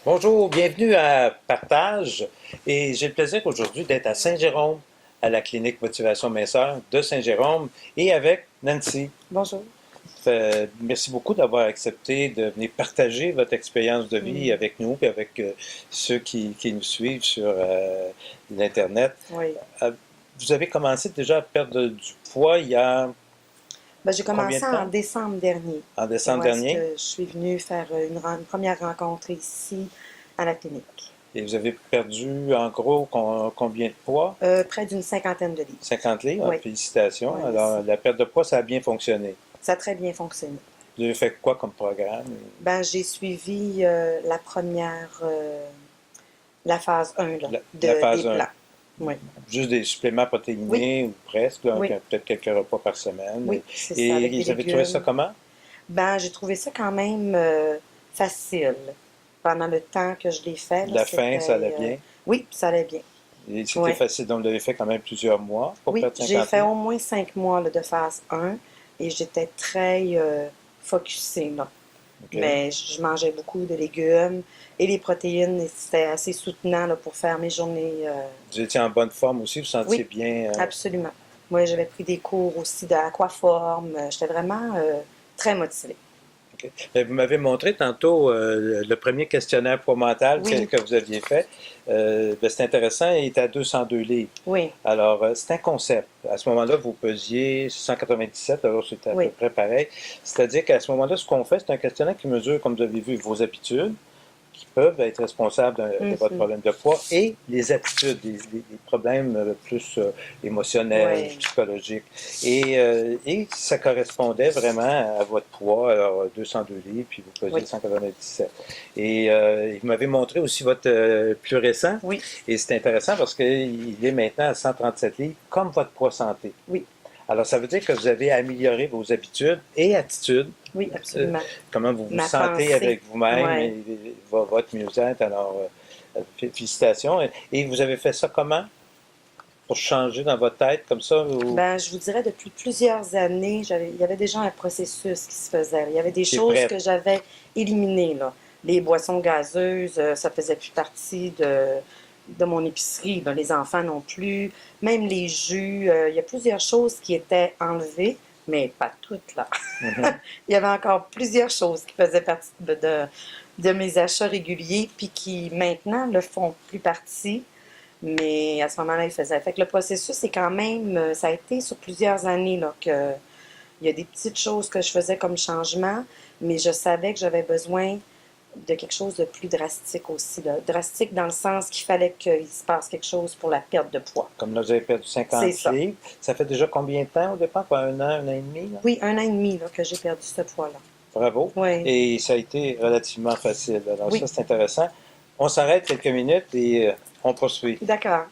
Bonjour, bienvenue à Partage. Et j'ai le plaisir aujourd'hui d'être à Saint-Jérôme, à la clinique Motivation Minceur de Saint-Jérôme, et avec Nancy. Bonjour. Merci beaucoup d'avoir accepté de venir partager votre expérience de vie Mm. avec nous et avec ceux qui nous suivent sur l'Internet. Oui. Euh, vous avez commencé déjà à perdre du poids il y a Ben, j'ai combien de commencé en temps? décembre dernier. En C'est décembre où est-ce dernier. que je suis venue faire une première rencontre ici à la clinique. Et vous avez perdu en gros combien de poids? Près d'une cinquantaine de livres. 50 livres, Oui, félicitations. oui, Alors, merci. la perte de poids, ça a bien fonctionné. Ça a très bien fonctionné. Vous avez fait quoi comme programme? Ben, j'ai suivi la première, la phase 1 là, La des phase 1, plans. Oui, juste des suppléments oui, protéinés ou presque, là, oui, peut-être quelques repas par semaine. oui, c'est ça, avec Et des vous avez trouvé ça légumes. comment? Ben, j'ai trouvé ça quand même facile. Pendant le temps que je l'ai fait, là, La fin, ça allait c'était... bien. oui, ça allait bien. Et c'était Oui. facile, donc vous l'avez fait quand même plusieurs mois pour Oui, perdre j'ai 50 fait livres. au moins 5 mois là, de phase 1 et j'étais très focusée là. OK. Mais je mangeais beaucoup de légumes et les protéines, et c'était assez soutenant là, pour faire mes journées. Vous étiez en bonne forme aussi, vous sentiez Oui, bien. absolument. Moi, j'avais pris des cours aussi d'aquaforme. J'étais vraiment très motivée. OK. Vous m'avez montré tantôt le premier questionnaire poids mental Oui, que vous aviez fait. C'est intéressant, il est à 202 livres. oui, Alors, c'est un concept. À ce moment-là, vous pesiez 197, alors c'était à peu oui. près pareil. C'est-à-dire qu'à ce moment-là, ce qu'on fait, c'est un questionnaire qui mesure, comme vous avez vu, vos habitudes, qui peuvent être responsables de votre Mhm. problème de poids, et les attitudes, les problèmes plus émotionnels, Oui, psychologiques. Et ça correspondait vraiment à votre poids, alors 202 livres, puis vous oui, pesiez 197. Et vous m'avez montré aussi votre plus récent, oui, et c'est intéressant parce qu'il est maintenant à 137 livres, comme votre poids santé. oui, Alors, ça veut dire que vous avez amélioré vos habitudes et attitudes, oui, euh, absolument. comment vous vous Ma sentez pensée, avec vous-même oui. et votre mieux-être. Alors, félicitations. Et vous avez fait ça comment? Pour changer dans votre tête comme ça? Ou... Ben, je vous dirais, depuis plusieurs années, il y avait déjà un processus qui se faisait. Il y avait des Qui est choses que prête? j'avais éliminées, là. Les boissons gazeuses, ça faisait plus partie de mon épicerie, là. Les enfants non plus. Même les jus, il y a plusieurs choses qui étaient enlevées, mais pas toutes, là. Mhm. Il y avait encore plusieurs choses qui faisaient partie de mes achats réguliers, puis qui maintenant ne font plus partie. Mais à ce moment-là, il faisait. Fait que le processus est quand même, ça a été sur plusieurs années là, que il y a des petites choses que je faisais comme changement, mais je savais que j'avais besoin de quelque chose de plus drastique aussi. Là. Drastique dans le sens qu'il fallait qu'il se passe quelque chose pour la perte de poids. Comme là, vous avez perdu C'est 50 ça. livres. Ça fait déjà combien de temps au départ? Quoi, un an et demi? Là? Oui, 1 an et demi là, que j'ai perdu ce poids-là. Bravo. Oui, Et ça a été relativement facile. Alors, ça, oui, c'est intéressant. On s'arrête quelques minutes et on poursuit. d'accord.